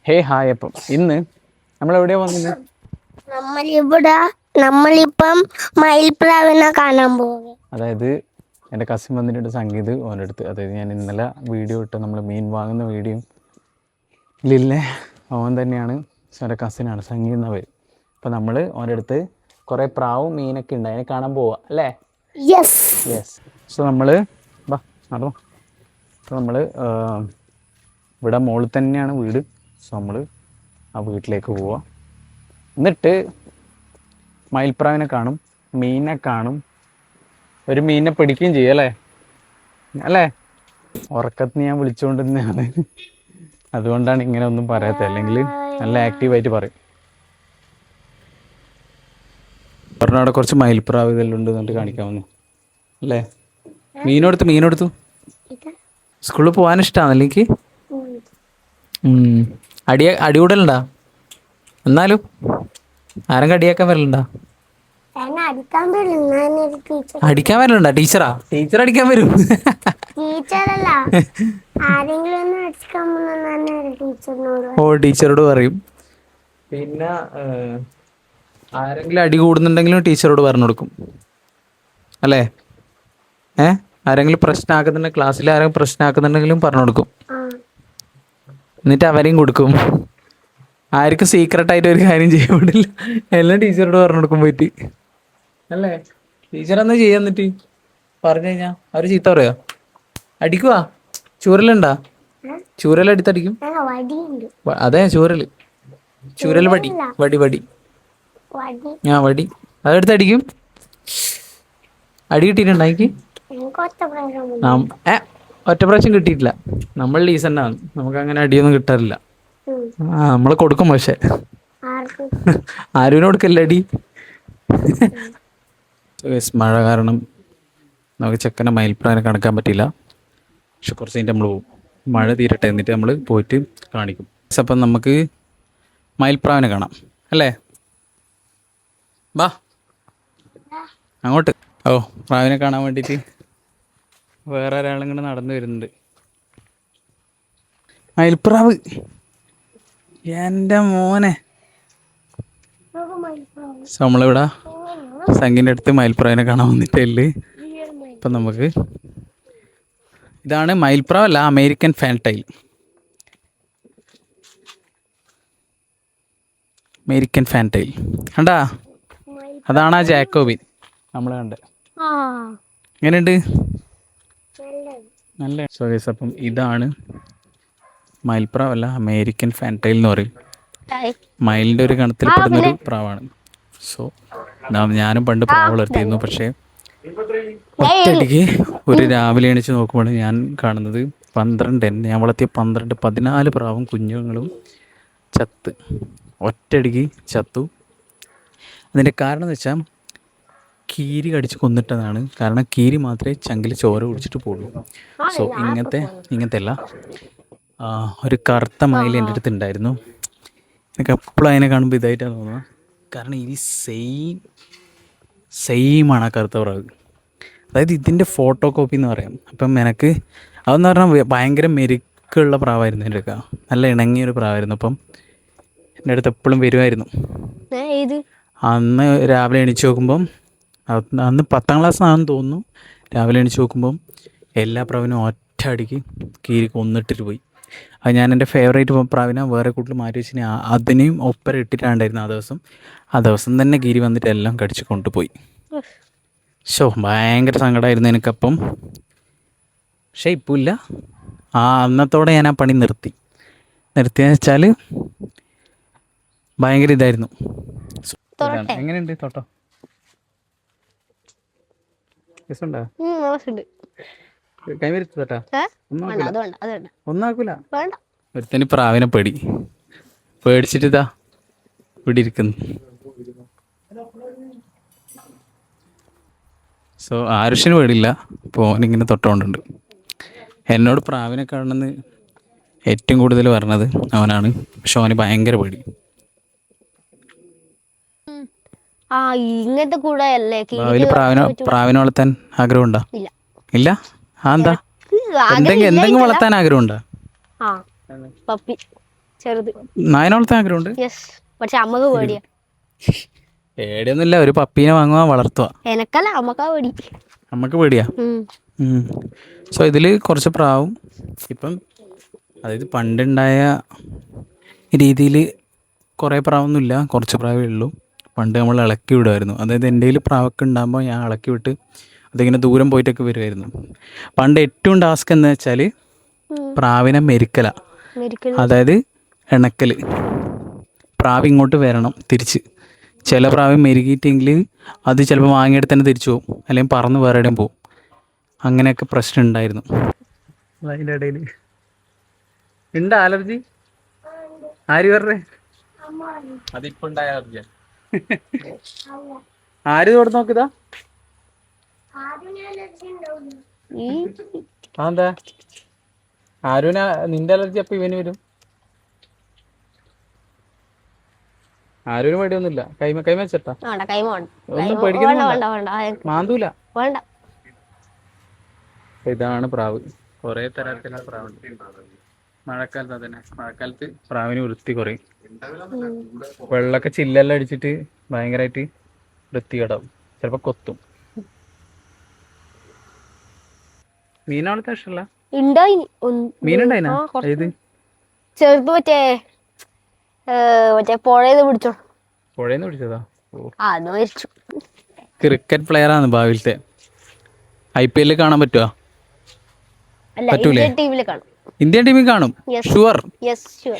ഹേ hi. അപ്പം ഇന്ന് നമ്മളെവിടെയാ വന്നത്? നമ്മളിപ്പം മയിൽപ്രാവിനെ കാണാൻ പോകും. അതായത് എൻ്റെ കസിൻ വന്നിട്ടുണ്ട്, സംഗീത് ഓൻ്റെ അടുത്ത്. അതായത് ഞാൻ ഇന്നലെ വീഡിയോ ഇട്ട് നമ്മൾ മീൻ വാങ്ങുന്ന വീഡിയോ ലില്ലേ ഓൻ തന്നെയാണ്, എൻ്റെ കസിനാണ് സംഗീത് എന്ന പേര്. അപ്പോൾ നമ്മൾ ഓൻ്റെ അടുത്ത് കുറേ പ്രാവും മീനൊക്കെ ഉണ്ട്, അതിനെ കാണാൻ പോവാം അല്ലേ? യെസ്. സോ നമ്മൾ നടന്നു. അപ്പോൾ നമ്മൾ ഇവിടെ മുകളിൽ തന്നെയാണ് വീട്. സോ നമ്മൾ ആ വീട്ടിലേക്ക് പോവാം. എന്നിട്ട് മയിൽപ്രാവിനെ കാണും, മീനിനെ കാണും, ഒരു മീനിനെ പിടിക്കുകയും ചെയ്യും അല്ലേ? ഉറക്കത്തിന് ഞാൻ വിളിച്ചുകൊണ്ട് തന്നെയാണ്, അതുകൊണ്ടാണ് ഇങ്ങനെ ഒന്നും പറയാത്തത്, അല്ലെങ്കിൽ നല്ല ആക്റ്റീവായിട്ട് പറയും. പറഞ്ഞ അവിടെ കുറച്ച് മയിൽപ്രാവ് ഇതെല്ലാം ഉണ്ട് എന്നിട്ട് കാണിക്കാമെന്ന് അല്ലേ? മീനെടുത്തു സ്കൂളിൽ പോകാൻ ഇഷ്ടമാണല്ലേ എനിക്ക്? അടികൂടലുണ്ടാ? എന്നാലും ആരെങ്കിലും അടിയാക്കാൻ വരലുണ്ടാ? അടിക്കാൻ വരലുണ്ടാ? ടീച്ചർ അടിക്കാൻ വരും? ഓ, ടീച്ചറോട് പറയും. പിന്നെ ആരെങ്കിലും അടി കൂടുന്നുണ്ടെങ്കിലും ടീച്ചറോട് പറഞ്ഞു കൊടുക്കും അല്ലേ? ആരെങ്കിലും പ്രശ്നമാക്കുന്നുണ്ടെങ്കിൽ, ക്ലാസ്സിൽ ആരെങ്കിലും പ്രശ്നമാക്കുന്നുണ്ടെങ്കിലും പറഞ്ഞു കൊടുക്കും, എന്നിട്ട് അവരെയും കൊടുക്കും. ആർക്കും സീക്രട്ടായിട്ട് ഒരു കാര്യം ചെയ്യാൻ പാടില്ല, എല്ലാം ടീച്ചറോട് പറഞ്ഞു കൊടുക്കും പോയിട്ട് അല്ലേ? ടീച്ചർ എന്നാ ചെയ്യാൻ, എന്നിട്ട് പറഞ്ഞു കഴിഞ്ഞാൽ അവർ ചീത്ത പറയാ? അടിക്കുവാ? ചൂരലുണ്ടാ? ചൂരലെടുത്തടിക്കും? അതെ, ചൂരൽ വടി വടി അതെടുത്തടിക്കും. അടി കിട്ടിയിട്ടുണ്ടോ എനിക്ക്? ഒറ്റ പ്രാവശ്യം കിട്ടിയിട്ടില്ല. നമ്മൾ ഡീസൻ്റാണ്, നമുക്ക് അങ്ങനെ അടിയൊന്നും കിട്ടാറില്ല. നമ്മൾ കൊടുക്കും, പക്ഷെ ആരും കൊടുക്കല്ല അടി. മഴ കാരണം നമുക്ക് ചെക്കനെ മയിൽപ്രാവിനെ കണക്കാൻ പറ്റില്ല, പക്ഷെ കുറച്ച് കഴിഞ്ഞിട്ട് നമ്മൾ പോകും. മഴ തീരട്ടെ, എന്നിട്ട് നമ്മൾ പോയിട്ട് കാണിക്കും. അപ്പം നമുക്ക് മയിൽപ്രാവിനെ കാണാം അല്ലേ? ബാ അങ്ങോട്ട്. ഓ, പ്രാവിനെ കാണാൻ വേണ്ടിയിട്ട് വേറെ ഒരാളിങ്ങനെ നടന്നു വരുന്നുണ്ട്. മയിൽപ്രാവ്, എൻ്റെ മോനെ. നമ്മളിവിടെ സംഗീൻ്റെ അടുത്ത് മയിൽപ്രാവിനെ കാണാൻ വന്നിട്ടല്ലേ. അപ്പം നമുക്ക് ഇതാണ് മയിൽപ്രാവല്ല, അമേരിക്കൻ ഫാൻറ്റൈൽ. കണ്ടാ? അതാണ് ആ ജാക്കോബിൻ നമ്മൾ കണ്ടത്. എങ്ങനെയുണ്ട്? നല്ല. സോ ഗയ്സ്, അപ്പം ഇതാണ് മയിൽപ്രാവല്ല, അമേരിക്കൻ ഫാൻറ്റൈൽ എന്ന് പറയും. മയിലിൻ്റെ ഒരു ഗണത്തിൽപ്പെടുന്നൊരു പ്രാവാണ്. സോ ഞാനും പണ്ട് പ്രാവ് വളർത്തിയിരുന്നു, പക്ഷേ ഒറ്റയടിക്ക് ഒരു രാവിലെ എണീച്ച് നോക്കുമ്പോൾ ഞാൻ കാണുന്നത് 12 ഞാൻ വളർത്തിയ 14 പ്രാവും കുഞ്ഞുങ്ങളും ഒറ്റയടിക്ക് ചത്തു. അതിൻ്റെ കാരണം എന്ന് വെച്ചാൽ കീരി കടിച്ച് കൊന്നിട്ടതാണ്. കാരണം കീരി മാത്രമേ ചങ്കിൽ ചോര കുടിച്ചിട്ട് പോകുള്ളൂ. സോ ഇങ്ങനത്തെ അല്ല, ഒരു കറുത്ത മയിൽ എൻ്റെ അടുത്ത് ഉണ്ടായിരുന്നു. എനിക്ക് എപ്പോഴും അതിനെ കാണുമ്പോൾ ഇതായിട്ടാണ് തോന്നുന്നത്, കാരണം ഇത് സെയിമാണ് ആ കറുത്ത പ്രാവ്. അതായത് ഇതിൻ്റെ ഫോട്ടോ കോപ്പി എന്ന് പറയാം. അപ്പം എനിക്ക് അതെന്ന് പറഞ്ഞാൽ ഭയങ്കര മെരുക്കുള്ള പ്രാവായിരുന്നു എൻ്റെ അടുക്ക, നല്ല ഇണങ്ങിയൊരു പ്രാവായിരുന്നു. അപ്പം എൻ്റെ അടുത്ത് എപ്പോഴും വരുമായിരുന്നു. അന്ന് രാവിലെ എണീച്ച് നോക്കുമ്പം, അന്ന് 10ാം ക്ലാസ്സിലാണെന്ന് തോന്നുന്നു, രാവിലെ എണീച്ച് നോക്കുമ്പം എല്ലാ പ്രാവിനും ഒറ്റ അടിക്ക് കീരി കൊന്നിട്ടിട്ട് പോയി. അത് ഞാൻ എൻ്റെ ഫേവറേറ്റ് പ്രാവിനെ വേറെ കൂട്ടിൽ മാറ്റി വെച്ചിന് അതിനെയും ഒപ്പര ഇട്ടിട്ടാണ്ടായിരുന്നു ആ ദിവസം തന്നെ കീരി വന്നിട്ട് എല്ലാം കടിച്ച് കൊണ്ടുപോയി. ഭയങ്കര സങ്കടമായിരുന്നു എനിക്കപ്പം. പക്ഷേ ഇപ്പോൾ ഇല്ല, അന്നത്തോടെ ഞാൻ ആ പണി നിർത്തിയെന്ന് വെച്ചാൽ ഭയങ്കര ഇതായിരുന്നു. എങ്ങനെയുണ്ട് തോട്ടോ? ഒന്നാക്കൂല. ഒരുത്തന് പ്രാവിനെ പേടിച്ചിട്ട് ഇതാ ഇവിടെ ഇരിക്കുന്നു. സോ ആരുഷിന് പേടിയില്ല, അപ്പോൾ ഓനിങ്ങനെ തൊട്ടുകൊണ്ടുണ്ട്. എന്നോട് പ്രാവിനെ കാണുന്നത് ഏറ്റവും കൂടുതൽ പറഞ്ഞത് അവനാണ്, പക്ഷെ അവന് ഭയങ്കര പേടി. ഇങ്ങനത്തെ കൂടെ അല്ലേ പ്രാവിനെ വളർത്താൻ ആഗ്രഹമുണ്ടോ? ഇല്ല. എന്താ? എന്തെങ്കിലും വളർത്താൻ ആഗ്രഹമുണ്ടോ? ചെറുത്. നായനെ വളർത്താൻ ആഗ്രഹമുണ്ട്. യെസ്, പക്ഷെ അമ്മക്ക് പേടിയാ. പേടിയൊന്നുമില്ല, ഒരു പപ്പീനെ വാങ്ങുക, വളർത്തുക. എനക്കല്ല, അമ്മക്കാ പേടി. നമുക്ക് പേടിയാ. സോ ഇതിൽ കുറച്ച് പ്രാവും ഇപ്പം, അതായത് പണ്ടുണ്ടായ രീതിയിൽ കുറേ പ്രാവൊന്നുമില്ല, കുറച്ച് പ്രാവേ ഉള്ളൂ. പണ്ട് നമ്മൾ ഇളക്കി വിടുമായിരുന്നു. അതായത് എൻ്റെ കയ്യിൽ പ്രാവൊക്കെ ഉണ്ടാകുമ്പോൾ ഞാൻ ഇളക്കി വിട്ട് അതിങ്ങനെ ദൂരം പോയിട്ടൊക്കെ വരുമായിരുന്നു. പണ്ട് ഏറ്റവും ടാസ്ക് എന്ന് വെച്ചാൽ പ്രാവിനെ മെരുക്കല, അതായത് ഇണക്കൽ. പ്രാവ് ഇങ്ങോട്ട് വരണം തിരിച്ച്. ചില പ്രാവ് മെരുകിയിട്ടെങ്കിൽ അത് ചിലപ്പോൾ വാങ്ങിയിട്ട് തന്നെ തിരിച്ചു പോകും, അല്ലെങ്കിൽ പറന്ന് വേറെ എവിടെയും പോകും. അങ്ങനെയൊക്കെ പ്രശ്നം ഉണ്ടായിരുന്നു. അതിൻ്റെ ഇടയിൽ ഉണ്ട് അലർജി. ആര് പറഞ്ഞേ? അതിപ്പോ ഉണ്ടായ അലർജിയാ. ആര് തോട് നോക്കിതാ? അതെന്താ? ആരുവിന നിന്റെ അലർജി അപ്പൊ ഇവന് വരും? ആരും പേടിയൊന്നുമില്ല. കൈമ വെച്ചട്ടാ ഒന്നും പേടിക്കുന്നു, മാന്തൂല. ഇതാണ് പ്രാവ്. കുറെ തരത്തിലുള്ള പ്രാവുണ്ട്. മഴക്കാലത്ത് അതന്നെ, മഴക്കാലത്ത് പ്രാവിന് വൃത്തി കുറയും. വെള്ളമൊക്കെ ചില്ലെല്ലാം അടിച്ചിട്ട് ഭയങ്കരമായിട്ട് വൃത്തികേടാവും, ചിലപ്പോ കൊത്തും. മീൻ വളർത്താൻ ഇഷ്ടമല്ല? മീനുണ്ടായിനാ? ഏത്? ചെറുത് മറ്റേ പുഴന്ന് പിടിച്ചോ. പുഴന്ന് പിടിച്ചതാ? അത് മരിച്ചു. ക്രിക്കറ്റ് പ്ലെയർ ആണ് ഭാവിയിലത്തെ. IPL കാണാൻ പറ്റുമോ? പറ്റൂലേ? ഇന്ത്യൻ ടീമിൽ കാണും, ഷുവർ.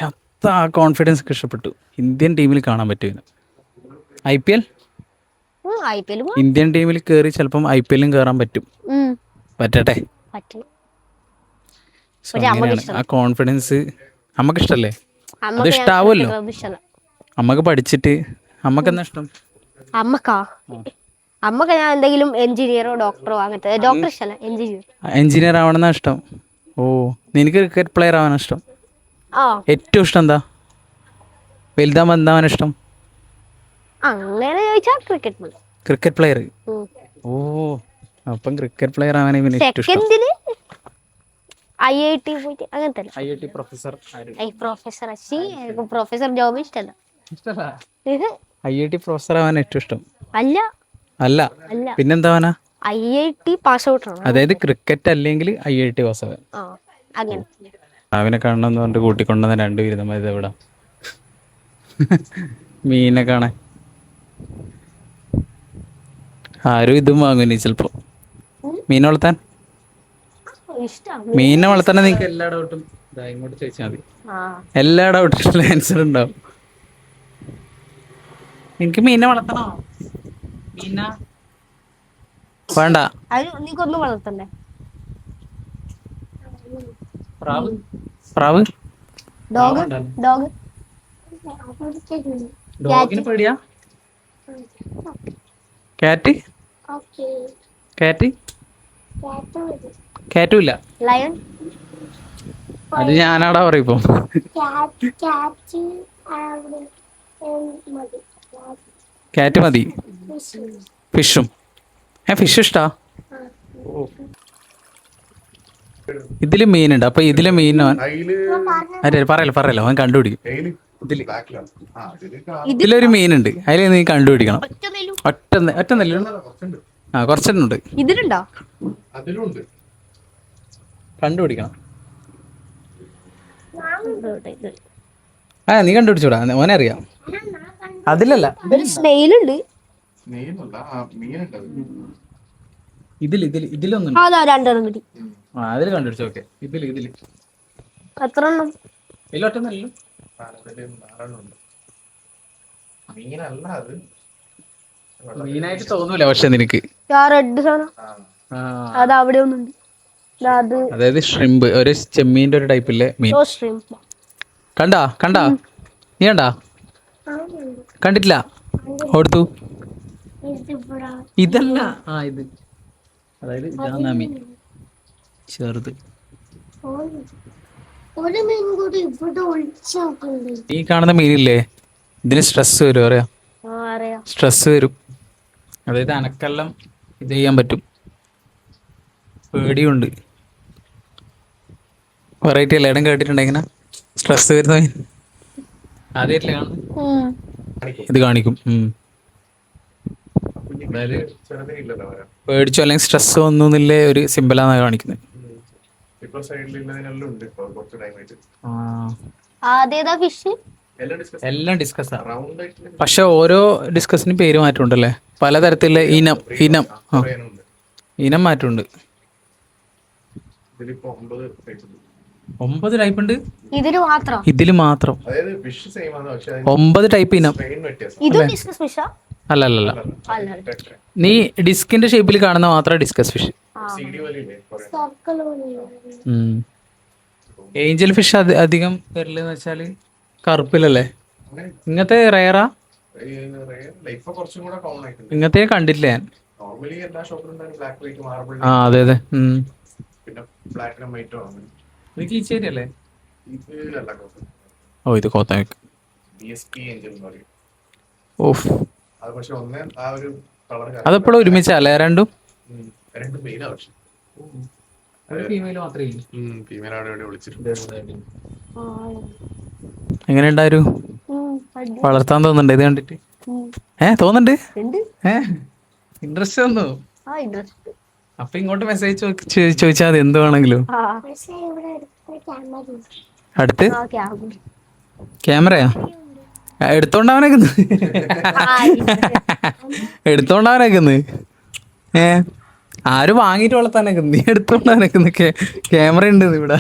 അത്ര കോൺഫിഡൻസ് ഇഷ്ടപ്പെട്ടു. ഇന്ത്യൻ ടീമിൽ കാണാൻ പറ്റും. IPL ഇന്ത്യൻ ടീമിൽ കയറി ചിലപ്പം IPL കയറാൻ പറ്റും. പറ്റട്ടെ. ആ കോൺഫിഡൻസ് അമ്മക്ക് ഇഷ്ടല്ലേ? അത് ഇഷ്ടാവുമല്ലോ. അമ്മക്ക് പഠിച്ചിട്ട് അമ്മക്ക് എന്താ ഇഷ്ടം? അമ്മക്ക് ഞാൻ എന്തെങ്കിലും എഞ്ചിനീയറോ ഡോക്ടറോ അങ്ങനത്തെ. ഡോക്ടർ ഇഷ്ടമല്ല, എഞ്ചിനീയർ ആവണമെന്നാ ഇഷ്ടം. ഓ, നിനക്ക് ക്രിക്കറ്റ് പ്ലെയർ ആവാനാ ഇഷ്ടം? ഏറ്റവും ഇഷ്ടം എന്താ? വലുതാവുമ്പോ എന്താവാനാ ഇഷ്ടം? അങ്ങനെ ചോദിച്ചാൽ ക്രിക്കറ്റ് പ്ലെയർ. ഓ, അപ്പം ക്രിക്കറ്റ് പ്ലെയർ ആവാൻ ഇവന് ഏറ്റവും ഇഷ്ടം. IIT പോയിട്ട് അങ്ങനത്തെ IIT പ്രൊഫസർ. പ്രൊഫസർ ജോബ് ഇഷ്ടമല്ല. IIT പ്രൊഫസർ ആവാൻ ഏറ്റവും ഇഷ്ടം? അല്ല, പിന്നെന്താവാനാ? IIT പാസ് ഔട്ട് ആണ്. അതായത് ക്രിക്കറ്റ് അല്ലെങ്കിൽ IIT പാസ് ആവാൻ. അങ്ങനെ അവനെ കാണണമെന്ന് പറഞ്ഞിട്ട് കൂട്ടിക്കൊണ്ടുവന്ന 2 ബിരുദന്മാർ ഇതെവിടെ? മീനെ കാണാൻ ആരും ഇതും വാങ്ങുന്നു ചിലപ്പോ. മീൻ വളർത്താൻ, മീനെ വളർത്താൻ നിങ്ങൾക്ക് എല്ലാ ഡൗട്ടും ഇങ്ങോട്ട് ചോദിച്ചാൽ മതി. എല്ലാ ഡൗട്ടിനുള്ള ആൻസർ ഉണ്ടാവും. എനിക്ക് മീനെ വളർത്തണോ? മീന വേണ്ട. നീക്കൊന്നും വളർത്തണ്ടേ? പ്രാവ് ഡോഗ് ഡോഗിന് പേടിയാ? കാറ്റും ഇല്ല. ലയൺ അത് ഞാനാടാ പറയും. കാറ്റ് മതി. ഫിഷും? ഫിഷ് ഇഷ്ടാ? ഇതില് മീനുണ്ട്. അപ്പൊ ഇതിലെ മീൻ പറയല്ലോ അവൻ കണ്ടുപിടിക്കും. ഇതിലൊരു മീനുണ്ട്, അതിൽ നീ കണ്ടുപിടിക്കണം. ഒറ്റ നെല്ലും കുറച്ചെണ്ണുണ്ട്. ഇതിലുണ്ടോ? കണ്ടുപിടിക്കണം. നീ കണ്ടുപിടിച്ചൂടാ, ഓനെ അറിയാം. അതിലല്ല, സ്നെയിലുണ്ട്. ഇതിലൊന്നും അതിൽ കണ്ടുപിടിച്ചു. ഓക്കെ, ഇതില് എത്ര എണ്ണം? ഇതിലൊറ്റ നെല്ലും മീനായിട്ട് തോന്നൂല പക്ഷെ നിനക്ക്. റെഡ് സാധനം അത് അവിടെ ഒന്നുണ്ട്. അതായത് ഷ്രിമ്പ്, ഒരു ചെമ്മീന്റെ ഒരു ടൈപ്പിലെ മീൻ. കണ്ടാ നീ കണ്ടിട്ടില്ല? ഓടുത്തു. ഇതല്ല, ഇത് അതായത് ഇതാ മീൻ, ചെറുത്. ഈ കാണുന്ന മീനില്ലേ, ഇതിന് സ്ട്രെസ് വരും, അറിയാം? സ്ട്രെസ് വരും. അതായത് അനക്കെല്ലാം ഇത് ചെയ്യാൻ പറ്റും. പേടിയുണ്ട്. വെറൈറ്റി അല്ല, ഇടം കേട്ടിട്ടുണ്ടെങ്കിൽ സ്ട്രെസ് വരുന്ന മീൻ. ആദ്യമായിട്ടില്ല കാണും. ഇത് കാണിക്കും. അതായത് പേടിച്ചോ അല്ലെങ്കിൽ സ്ട്രെസ് ഒന്നുമില്ല ഒരു സിമ്പിളാണ് കാണിക്കുന്നത്. അതേതാ ഫിഷ്? എല്ലാം ഡിസ്കസ് പക്ഷെ ഓരോ ഡിസ്കസിന് പേര് മാറ്റമുണ്ടല്ലേ, പലതരത്തിലുള്ള ഇനം ഇനം ആ ഇനം മാറ്റമുണ്ട്. 9 ടൈപ്പ് ഉണ്ട് ഇതില് മാത്രം. ഇതില് മാത്രം 9 ടൈപ്പ് ഇനം. ഇത് ഡിസ്കസ് ഫിഷാ? അല്ലല്ല, നീ ഡിസ്കിന്റെ ഷേപ്പിൽ കാണുന്ന മാത്രം ഡിസ്കസ് ഫിഷ്. ഏഞ്ചൽ ഫിഷ് അധികം വരില്ലെന്ന് വെച്ചാല് കറുപ്പിലല്ലേ. ഇങ്ങനത്തെ റയറാ, ഇങ്ങനത്തെ കണ്ടിട്ടില്ല ഞാൻ. ആ അതെ അതെ. ഇത് കീച്ചേരിയല്ലേ? ഓ ഇത് കോത്താക്ക്. ഓഫ്, അതെപ്പോഴും ഒരുമിച്ചല്ലേ രണ്ടും? എങ്ങനെ ഉണ്ടായിരുന്നു? വളർത്താൻ തോന്നുന്നുണ്ട് ഇത് കണ്ടിട്ട്? തോന്നുന്നുണ്ട്. ഇൻട്രസ്റ്റ് വന്നു. അപ്പൊ ഇങ്ങോട്ട് മെസ്സേജ് ചോദിച്ചാൽ മതി എന്ത് വേണമെങ്കിലും. അടുത്ത് ക്യാമറയാ എടുത്തോണ്ടാവനേക്കുന്നു. എടുത്തോണ്ടാവനേക്കുന്നു. ആരും വാങ്ങിട്ട് വളർത്താനൊക്കെ നീ എടുത്തോണ്ടാനേക്കുന്നു. ക്യാമറ ഉണ്ട് ഇവിടെ.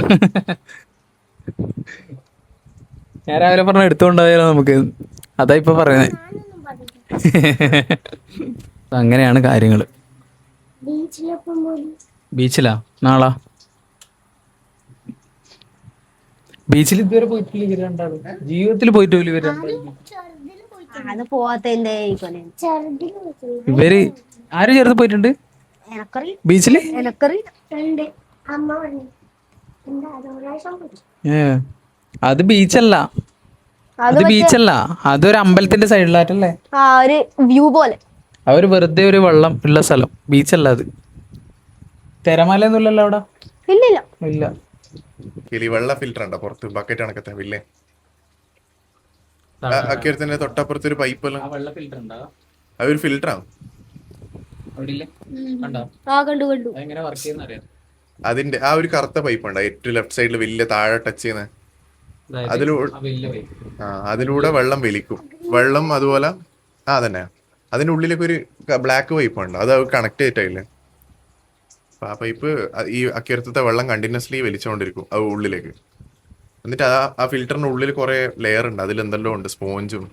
ഞാൻ രാവിലെ പറഞ്ഞ എടുത്തോണ്ടായാലോ നമുക്ക്, അതാ ഇപ്പൊ പറയുന്നേ. അങ്ങനെയാണ് കാര്യങ്ങള്. ബീച്ചിലാ നാളാ? ബീച്ചിൽ ഇതുവരെ പോയിട്ടില്ല ഇവര് രണ്ടാളും, ജീവിതത്തിൽ പോയിട്ട് പോലും ഇവര് രണ്ടാളും. ഇവര് ആരും ചേർത്ത് പോയിട്ടുണ്ട് ബീച്ചില്? അത് ബീച്ചല്ല, അത് ബീച്ചല്ല, അതൊരു അമ്പലത്തിന്റെ സൈഡിലായിട്ടല്ലേ, ഒരു വ്യൂ പോലെ. അവര് വെറുതെ ഒരു വെള്ളം ഉള്ള സ്ഥലം, ബീച്ചല്ല അത്. തിരമാലയൊന്നുമില്ലല്ലോ അവിടെ? ഇല്ല ഇല്ല. വെള്ള ഫിൽറ്റർ ഉണ്ടോ പുറത്ത്, ബക്കറ്റ് കണക്കത്തെ വില്ലേ? അക്കരത്തിന്റെ തൊട്ടപ്പുറത്ത് ഒരു പൈപ്പ് അതൊരു ഫിൽറ്ററാണ്. അതിന്റെ ആ ഒരു കറുത്ത പൈപ്പ് ഉണ്ട് ഏറ്റവും ലെഫ്റ്റ് സൈഡിൽ വലിയ താഴെ ടച്ച് ചെയ്യുന്ന, അതിലൂടെ വെള്ളം വലിക്കും. വെള്ളം അതുപോലെ തന്നെ അതിന്റെ ഉള്ളിലേക്ക് ഒരു ബ്ലാക്ക് പൈപ്പ് ഉണ്ട്, അത് കണക്ട് ചെയ്തിട്ടില്ലേ. അപ്പൊ ആ പൈപ്പ് ഈ അക്കരത്തെ വെള്ളം കണ്ടിന്യൂസ്ലി വലിച്ചുകൊണ്ടിരിക്കും അത് ഉള്ളിലേക്ക്. എന്നിട്ട് ആ ഫിൽറ്ററിന്റെ ഉള്ളിൽ കുറെ ലെയർ ഉണ്ട്, അതിൽ എന്തെല്ലോ ഉണ്ട്, സ്പോഞ്ചും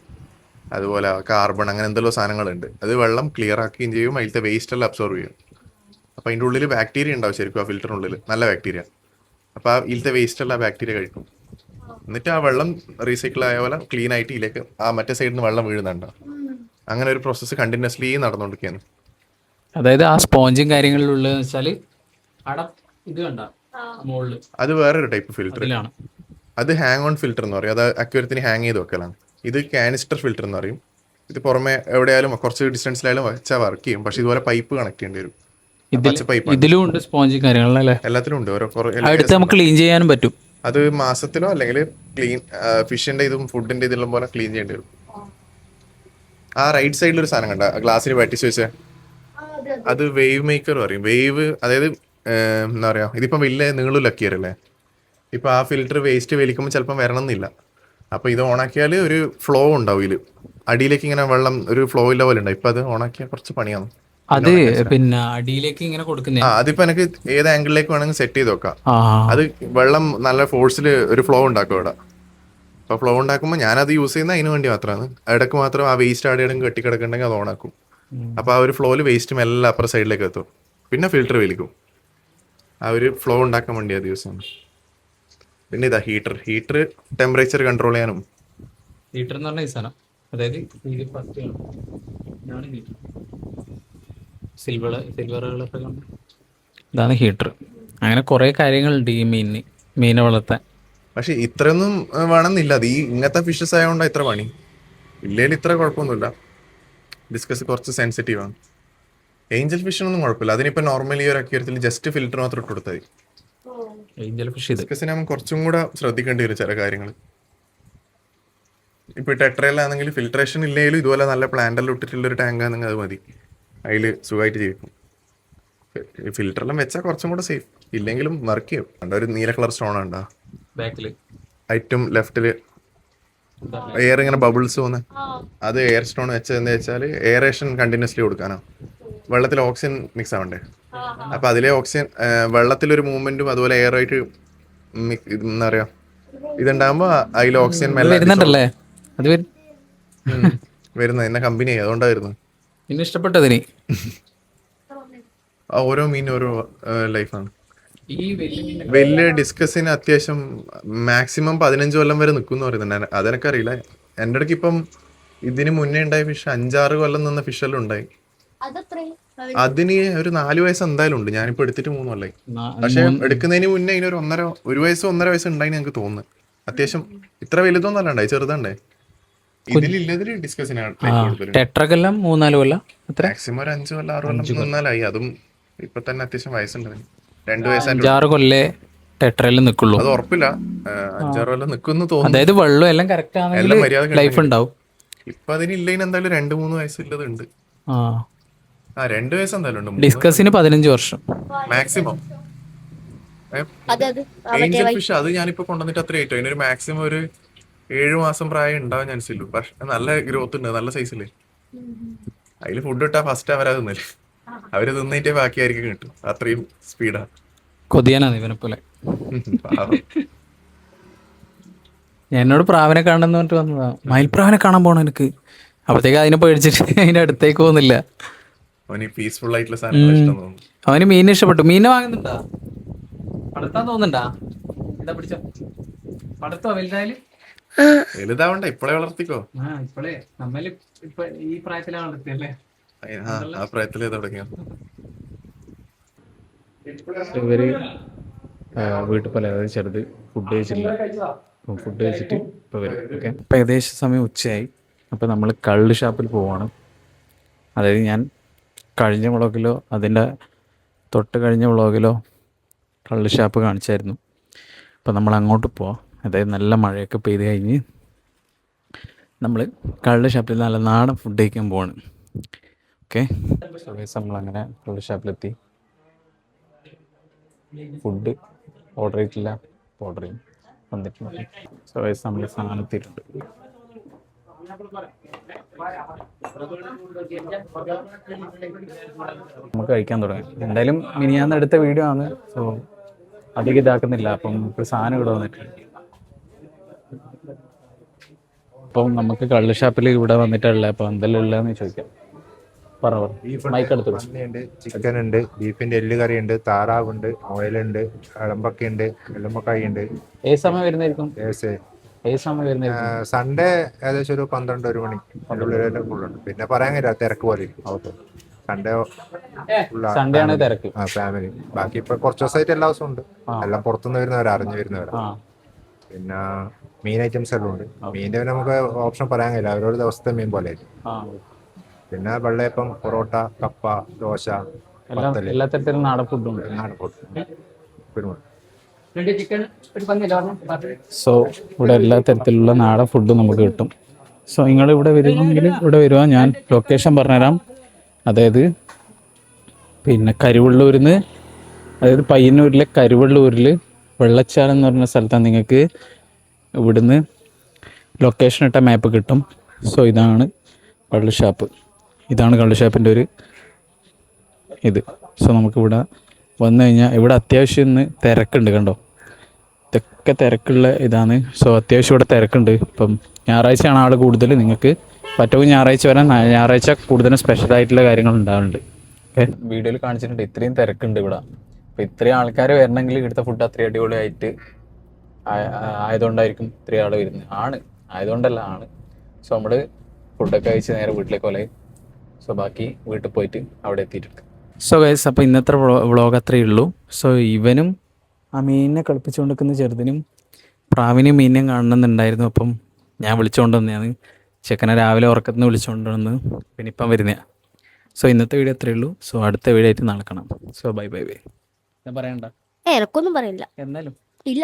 അതുപോലെ കാർബൺ അങ്ങനെ എന്തെല്ലോ സാധനങ്ങളുണ്ട്. അത് വെള്ളം ക്ലിയർ ആക്കുകയും ചെയ്യും, അതിലത്തെ വേസ്റ്റ് എല്ലാം അബ്സോർവ് ചെയ്യും. അപ്പൊ അതിന്റെ ഉള്ളിൽ ബാക്ടീരിയ ഉണ്ടാവും ശരിക്കും, ആ ഫിൽറ്ററിനുള്ളിൽ നല്ല ബാക്ടീരിയ. അപ്പൊ ആ ഇതിലത്തെ വേസ്റ്റ് എല്ലാം ബാക്ടീരിയ കഴിക്കും. എന്നിട്ട് ആ വെള്ളം റീസൈക്കിൾ ആയ പോലെ ക്ലീൻ ആയിട്ട് ഇതിലേക്ക് ആ മറ്റേ സൈഡിൽ നിന്ന് വെള്ളം വീഴുന്നുണ്ടോ. അങ്ങനെ ഒരു പ്രോസസ്സ് കണ്ടിന്യൂസ്ലി നടന്നുകൊണ്ടിരിക്കുകയാണ്. അതായത് ആ സ്പോഞ്ചും കാര്യങ്ങളിലുള്ള വെച്ചാല് ഇത് കണ്ട മുകളില് അത് വേറൊരു ടൈപ്പ് ഫിൽറ്റർ, അത് ഹാങ് ഓൺ ഫിൽറ്റർ എന്ന് പറയും. അത് അക്യൂരത്തിന് ഹാങ് ചെയ്ത് വെക്കലാണ്. ഇത് കാനിസ്റ്റർ ഫിൽറ്റർ എന്ന് പറയും. ഇത് പുറമെ എവിടെയായാലും കുറച്ച് ഡിസ്റ്റൻസിലായാലും വെച്ചാൽ വർക്ക് ചെയ്യും. പക്ഷെ ഇതുപോലെ പൈപ്പ് കണക്ട് ചെയ്യേണ്ടി വരും. ഇതിലും ഉണ്ട് സ്പോഞ്ചും കാര്യങ്ങളല്ലേ? എല്ലാത്തിലും ഉണ്ട്. നമുക്ക് ക്ലീൻ ചെയ്യാനും പറ്റും. അത് മാസത്തിലോ അല്ലെങ്കിൽ ക്ലീൻ ഫിഷിന്റെ ഇതും ഫുഡിന്റെ ഇതെല്ലാം പോലെ ക്ലീൻ ചെയ്യേണ്ടി വരും. ആ റൈറ്റ് സൈഡിൽ ഒരു സാധനം കണ്ട ഗ്ലാസ്സിൽ പറ്റിച്ച് വെച്ചാൽ അത് വേവ് മേക്കർ പറയും. വേവ് അതായത് എന്താ പറയാ, ഇതിപ്പം വലിയ നീളലക്കിയറല്ലേ. ഇപ്പൊ ആ ഫിൽറ്റർ വേസ്റ്റ് വലിക്കുമ്പോൾ ചിലപ്പം വരണം എന്നില്ല. അപ്പൊ ഇത് ഓണാക്കിയാൽ ഒരു ഫ്ലോ ഉണ്ടാവും ഇതിൽ, അടിയിലേക്ക് ഇങ്ങനെ വെള്ളം ഒരു ഫ്ലോ ഇല്ല പോലെ ഉണ്ടാവും. ഇപ്പൊ അത് ഓണാക്കിയാൽ കുറച്ച് പണിയാണ്. അത് പിന്നെ അടിയിലേക്ക് ഇങ്ങനെ കൊടുക്കുന്ന അതിപ്പോ എനിക്ക് ഏത് ആംഗിളിലേക്ക് വേണമെങ്കിൽ സെറ്റ് ചെയ്ത് വെക്കാം. അത് വെള്ളം നല്ല ഫോഴ്സിൽ ഒരു ഫ്ലോ ഉണ്ടാക്കും ഇവിടെ. അപ്പൊ ഫ്ലോ ഉണ്ടാക്കുമ്പോൾ ഞാനത് യൂസ് ചെയ്യുന്നത് അതിന് വേണ്ടി മാത്രമാണ്. ഇടയ്ക്ക് മാത്രം ആ വേസ്റ്റ് ആടെയും കെട്ടിക്കിടക്കുന്നുണ്ടെങ്കിൽ അത് ഓണാക്കും. അപ്പൊ ആ ഒരു ഫ്ലോയിൽ വേസ്റ്റും എല്ലാം അപ്പുറം സൈഡിലേക്ക് എത്തും. പിന്നെ ഫിൽറ്റർ വലിക്കും. ആ ഒരു ഫ്ലോ ഉണ്ടാക്കാൻ വേണ്ടി അത് യൂസ് ചെയ്യണം. പിന്നെ ഇതാ ഹീറ്റർ ടെമ്പറേച്ചർ കൺട്രോൾ ചെയ്യാനും. ഹീറ്റർ എന്ന് പറഞ്ഞ ഈ സാധനം, അതായത് സിൽവർ കളറൊക്കെ ഉണ്ട്. ഇതാണ് ഹീറ്റർ. അങ്ങനെ കുറെ കാര്യങ്ങളുണ്ട് ഈ മീനെ വളർത്താൻ. പക്ഷെ ഇത്രയൊന്നും വേണമെന്നില്ല. അത് ഈ ഇങ്ങനത്തെ ഫിഷസ് ആയതുകൊണ്ടാണ് ഇത്ര പണി. ഇല്ലെങ്കിൽ ഇത്ര കുഴപ്പമൊന്നുമില്ല. ഡിസ്കസ് കുറച്ച് സെൻസിറ്റീവ് ആണ്. ഏഞ്ചൽ ഫിഷിനൊന്നും കുഴപ്പമില്ല. അതിനിപ്പോൾ നോർമലി ഒരു അക്യൂരത്തിൽ ജസ്റ്റ് ഫിൽറ്റർ മാത്രം ഇട്ട് കൊടുത്താൽ മതി. ഏഞ്ചൽ ഫിഷ് ഡിസ്കസിനാകുമ്പോൾ കുറച്ചും കൂടെ ശ്രദ്ധിക്കേണ്ടി വരും ചില കാര്യങ്ങൾ. ഇപ്പൊ ടെട്രയിലാണെങ്കിൽ ഫിൽട്രേഷൻ ഇല്ലെങ്കിലും ഇതുപോലെ നല്ല പ്ലാന്റെല്ലാം ഇട്ടിട്ടുള്ള ഒരു ടാങ്ക് ആണെങ്കിൽ അത് മതി, അതിൽ സുഖമായിട്ട് ജീവിക്കും. ഫിൽറ്ററെല്ലാം വെച്ചാൽ കുറച്ചും കൂടെ സേഫ്, ഇല്ലെങ്കിലും വർക്ക് ചെയ്യും. കണ്ട ഒരു നീല കളർ സ്റ്റോൺ ഉണ്ടാ ബാക്കിൽ ഏറ്റവും ലെഫ്റ്റില് എയർ ഇങ്ങനെ ബബിൾസ് പോകുന്ന, അത് എയർ സ്റ്റോൺ വെച്ചത് എന്താ വെച്ചാൽ എയറേഷൻ കണ്ടിന്യൂസ്ലി കൊടുക്കാനോ, വെള്ളത്തിൽ ഓക്സിജൻ മിക്സ് ആവണ്ടേ, അപ്പൊ അതിലെ ഓക്സിജൻ വെള്ളത്തിലൊരു മൂവ്മെന്റും അതുപോലെ എയറായിട്ട് എന്താ പറയാ ഇതുണ്ടാകുമ്പോ അതിൽ ഓക്സിജൻ വരുന്നുണ്ടല്ലേ അത് വരുന്നത് എന്നെ കമ്പനി അതുകൊണ്ടാ വരുന്നത്. പിന്നെ ഇഷ്ടപ്പെട്ടതിന് ഓരോ മീനും ഓരോ ലൈഫാണ്. ഈ വലിയ ഡിസ്കസിന് അത്യാവശ്യം മാക്സിമം 15 കൊല്ലം വരെ നിൽക്കും എന്ന് പറയുന്നുണ്ട്. അതെനിക്കറിയില്ല. എൻ്റെ അടുക്ക് ഇപ്പം ഇതിന് മുന്നേ ഉണ്ടായ ഫിഷ് 5-6 കൊല്ലം നിന്ന ഫിഷെല്ലാം ഉണ്ടായി. അതിന് ഒരു 4 വയസ്സ് എന്തായാലും ഉണ്ട്. ഞാനിപ്പോ എടുത്തിട്ട് 3 കൊല്ലായി. പക്ഷെ എടുക്കുന്നതിന് മുന്നേ ഇതിനൊരു 1 വയസ്സ് ഉണ്ടായി ഞങ്ങൾക്ക് തോന്നുന്നു. അത്യാവശ്യം ഇത്ര വലുതൊന്നും അല്ല ഉണ്ടായി, ചെറുതുണ്ടേ. ഇതിലില്ലതില് ഡിസ്കസിനാണ് ടെട്രക്കെല്ലാം 3-4 കൊല്ലം, മാക്സിമം ഒരു 5 കൊല്ലം 6 കൊല്ലം നിന്നാലായി. അതും ഇപ്പൊ തന്നെ അത്യാവശ്യം വയസ്സുണ്ട്. 2 വയസ്സായിട്ട് 5-6 കൊല്ലേ ടെട്രയിൽ നിൽക്കുള്ളൂ. അത് ഉറപ്പില്ല, 5-6 കൊല്ലം നിൽക്കുന്നു തോന്നുന്നു. അതായത് വെള്ളം എല്ലാം കറക്റ്റ് ആണെങ്കിൽ ലൈഫ് ഉണ്ടാവും. ഇപ്പൊ അതിനില്ല എന്തായാലും 2-3 വയസ്സുള്ളതുണ്ട്. 2 വയസ്സ് എന്തായാലും ഉണ്ട്. ഡിസ്കസിന് 15 വർഷം മാക്സിമം. ഏഞ്ചൽ ഫിഷ് അത് ഞാനിപ്പോ കൊണ്ടുവന്നിട്ട് അത്ര ആയിട്ടോ. അതിനൊരു മാക്സിമം ഒരു 7 മാസം പ്രായം ഉണ്ടാവാൻ ചാൻസ് ഇല്ലു. പക്ഷെ നല്ല ഗ്രോത്ത് ഉണ്ട്, നല്ല സൈസില്. അതിൽ ഫുഡ് ഇട്ടാ ഫസ്റ്റ് അവരാ തിന്നല്. അവര് തിന്നിട്ടേ ബാക്കിയായിരിക്കും കിട്ടും, അത്രയും സ്പീഡാ. കൊതിയാനാണ് ഇവനെ പോലെ. എന്നോട് പ്രാവിനെ കാണണമെന്ന് പറഞ്ഞിട്ട് വന്നതാ. മയിൽപ്രാവിനെ കാണാൻ പോണം എനിക്ക്. അപ്പത്തേക്ക് അതിനെ പേടിച്ചിട്ട് അതിന്റെ അടുത്തേക്ക് പോകുന്നില്ല. അവന് പീസ്ഫുൾ ആയിട്ടുള്ള സാധനങ്ങൾ ഇഷ്ടം തോന്നുന്നു. അവന് മീനെ ഇഷ്ടപ്പെട്ടു. മീനെ വാങ്ങുന്നുണ്ടാ? പടർത്താൻ തോന്നുന്നുണ്ടാ? എന്താ പിടിച്ചോ പടർത്തോ വലുതായാലും? വലുതാവണ്ട, ഇപ്പളെ വളർത്തിക്കോ. ഇപ്പളേ നമ്മളിൽ ഇപ്പൊ ഈ പ്രായത്തിലാണ് വളർത്തിയല്ലേ? ആ പ്രായത്തിലേ തുടങ്ങിയോ? ഇവര് വീട്ടിൽ പോലെ അതായത് ചെറുത് ഫുഡ് കഴിച്ചില്ല. ഫുഡ് കഴിച്ചിട്ട് ഇപ്പോൾ വരും. ഓക്കെ, ഇപ്പം ഏകദേശം സമയം ഉച്ചയായി. അപ്പോൾ നമ്മൾ കള്ള് ഷാപ്പിൽ പോവാണ്. അതായത് ഞാൻ കഴിഞ്ഞ വ്ളോഗിലോ അതിൻ്റെ തൊട്ട് കഴിഞ്ഞ വ്ളോഗിലോ കള്ള് ഷാപ്പ് കാണിച്ചായിരുന്നു. അപ്പോൾ നമ്മൾ അങ്ങോട്ട് പോവാം. അതായത് നല്ല മഴയൊക്കെ പെയ്ത് കഴിഞ്ഞ് നമ്മൾ കള്ള് ഷാപ്പിൽ നല്ല നാടൻ ഫുഡ് കഴിക്കാൻ പോവാണ്. ഓക്കെ, നമ്മളങ്ങനെ കള്ള് ഷാപ്പിലെത്തി. ഫുഡ് ഓർഡർ ചെയ്തിട്ടില്ല, ഓർഡർ ചെയ്യും വന്നിട്ടുണ്ട്. സോ നമ്മൾ സാധനത്തിട്ടുണ്ട്. നമുക്ക് കഴിക്കാൻ തുടങ്ങാം. എന്തായാലും മിനിയാന്ന് എടുത്ത വീഡിയോ ആണ്, സോ അധികം ഇതാക്കുന്നില്ല. അപ്പം നമുക്ക് സാധനം ഇവിടെ വന്നിട്ടുണ്ട്. അപ്പം നമുക്ക് കള്ള് ഷാപ്പിൽ ഇവിടെ വന്നിട്ടുള്ള അപ്പോൾ എന്തെല്ലാം ഉള്ളതെന്ന് ചോദിക്കാം. ചിക്കൻ ഉണ്ട്, ബീഫിന്റെ എല്ല് കറി ഉണ്ട്, താറാവുണ്ട്, ഓയിലുണ്ട്, ഇളമ്പക്കയുണ്ട്, എള്ളുമ്പക്കായ ഉണ്ട്. ഏത് സമയം വരുന്നതായിരിക്കും? സൺഡേ ഏകദേശം ഒരു 12-1 മണി ഫുള്ളുണ്ട്. പിന്നെ പറയാൻ കഴിയില്ല, തിരക്ക് പോലെ സൺഡേ ആണ് തിരക്ക്. ഫാമിലി. ബാക്കി ഇപ്പൊ കുറച്ച് ദിവസമായിട്ട് എല്ലാ ദിവസവും ഉണ്ട്. എല്ലാം പുറത്തുനിന്ന് വരുന്നവരാ, അറിഞ്ഞു വരുന്നവരാ. പിന്നെ മീൻ ഐറ്റംസ് എല്ലാം ഉണ്ട്. മീനിന്റെ നമുക്ക് ഓപ്ഷൻ പറയാൻ കഴിയില്ല, ഓരോ ദിവസത്തെ മീൻ പോലെ ആയിരിക്കും. പിന്നെ വെള്ളയപ്പം, പൊറോട്ട, കപ്പ, ദോശ, എല്ലാ തരത്തിലും നാടൻ ഫുഡും ഉണ്ട്. സോ ഇവിടെ എല്ലാ തരത്തിലുള്ള നാടൻ ഫുഡും നമുക്ക് കിട്ടും. സോ നിങ്ങൾ ഇവിടെ വരുമെങ്കിൽ ഇവിടെ വരുക. ഞാൻ ലൊക്കേഷൻ പറഞ്ഞുതരാം. അതായത് പിന്നെ കരുവള്ളൂരിൽ നിന്ന്, അതായത് പയ്യന്നൂരിലെ കരുവള്ളൂരിൽ വെള്ളച്ചാലം എന്ന് പറഞ്ഞ സ്ഥലത്താണ് നിങ്ങൾക്ക് ഇവിടുന്ന് ലൊക്കേഷൻ ഇട്ട മാപ്പ് കിട്ടും. സോ ഇതാണ് കള്ള് ഷാപ്പ്. ഇതാണ് കള്ള് ഷാപ്പിൻ്റെ ഒരു ഇത്. സോ നമുക്കിവിടെ വന്നു കഴിഞ്ഞാൽ ഇവിടെ അത്യാവശ്യം ഇന്ന് തിരക്കുണ്ട്. കണ്ടോ, ഇതൊക്കെ തിരക്കുള്ള ഇതാണ്. സോ അത്യാവശ്യം ഇവിടെ തിരക്കുണ്ട്. ഇപ്പം ഞായറാഴ്ചയാണ് ആൾ കൂടുതൽ. നിങ്ങൾക്ക് പറ്റുമെങ്കിൽ ഞായറാഴ്ച വരാൻ. ഞായറാഴ്ച കൂടുതലും സ്പെഷ്യലായിട്ടുള്ള കാര്യങ്ങൾ ഉണ്ടാവുന്നുണ്ട്. ഓക്കെ, വീഡിയോയിൽ കാണിച്ചിട്ടുണ്ട് ഇത്രയും തിരക്കുണ്ട് ഇവിടെ. അപ്പോൾ ഇത്രയും ആൾക്കാർ വരണമെങ്കിൽ ഇവിടുത്തെ ഫുഡ് അത്രയും അടിപൊളിയായിട്ട് ആയതുകൊണ്ടായിരിക്കും ഇത്രയും ആൾ വരുന്നത്. ആയതുകൊണ്ടല്ല. സോ നമ്മൾ ഫുഡൊക്കെ കഴിച്ച് നേരെ വീട്ടിലേക്ക് പോലെ. സോ ബാക്കി വീട്ടിൽ പോയിട്ട് അവിടെ എത്തിയിട്ടുണ്ട്. സോ ഗൈസ്, അപ്പോൾ ഇന്നത്തെ വ്ളോഗ് അത്രയേ ഉള്ളൂ. സോ ഇവനും ആ മീനിനെ കളിപ്പിച്ചുകൊണ്ട് നിൽക്കുന്ന ചെറുതിനും പ്രാവിനെയും മീനിനെയും കാണണമെന്നുണ്ടായിരുന്നു. അപ്പം ഞാൻ വിളിച്ചുകൊണ്ട് വന്നതാണ്. ചെക്കനെ രാവിലെ ഉറക്കത്തിൽ നിന്ന് വിളിച്ചുകൊണ്ട് വന്ന് പിന്നെ ഇപ്പം വരുന്നതാണ്. സോ ഇന്നത്തെ വീഡിയോ അത്രയേ ഉള്ളൂ. സോ അടുത്ത വീഡിയോ ആയിട്ട് നാളെ കാണാം. So bye. ഞാൻ പറയണ്ട, എനക്കൊന്നും പറയില്ല എന്നാലും ഇല്ല.